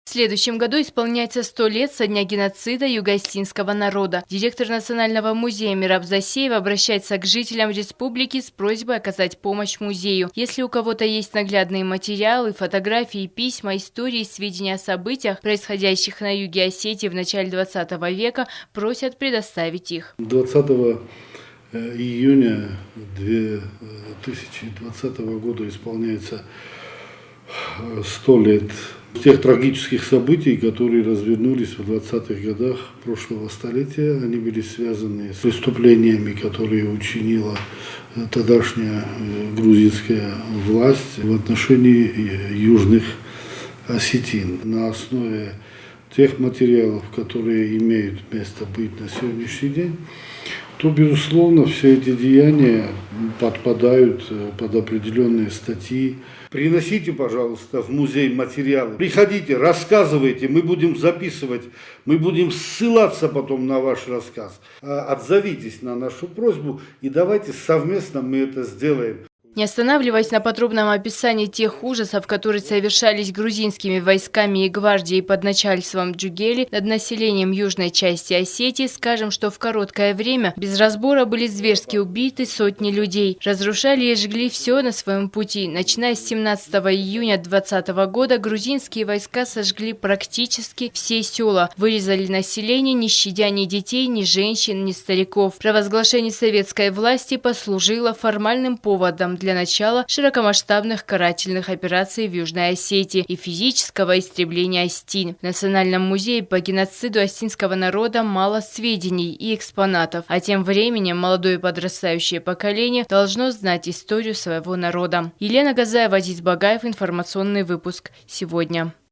В следующем году исполняется 100 лет со дня геноцида юго-осетинского народа. Директор Национального музея Мираб Засеева обращается к жителям республики с просьбой оказать помощь музею. Если у кого-то есть наглядные материалы, фотографии, письма, истории, сведения о событиях, происходящих на юге Осетии в начале 20 века, просят предоставить их. 20 июня 2020 года исполняется 100 лет тех трагических событий, которые развернулись в 20-х годах прошлого столетия. Они были связаны с преступлениями, которые учинила тогдашняя грузинская власть в отношении южных осетин. На основе тех материалов, которые имеют место быть на сегодняшний день, то, безусловно, все эти деяния подпадают под определенные статьи. Приносите, пожалуйста, в музей материалы. Приходите, рассказывайте, мы будем записывать, мы будем ссылаться потом на ваш рассказ. Отзовитесь на нашу просьбу и давайте совместно мы это сделаем. Не останавливаясь на подробном описании тех ужасов, которые совершались грузинскими войсками и гвардией под начальством Джугели над населением южной части Осетии, скажем, что в короткое время без разбора были зверски убиты сотни людей. Разрушали и жгли все на своем пути. Начиная с 17 июня 2020 года грузинские войска сожгли практически все села, вырезали население, не щадя ни детей, ни женщин, ни стариков. Провозглашение советской власти послужило формальным поводом для начала широкомасштабных карательных операций в Южной Осетии и физического истребления осетин. В Национальном музее по геноциду осетинского народа мало сведений и экспонатов, а тем временем молодое подрастающее поколение должно знать историю своего народа. Елена Газаева, Азиз Багаев, информационный выпуск «Сегодня».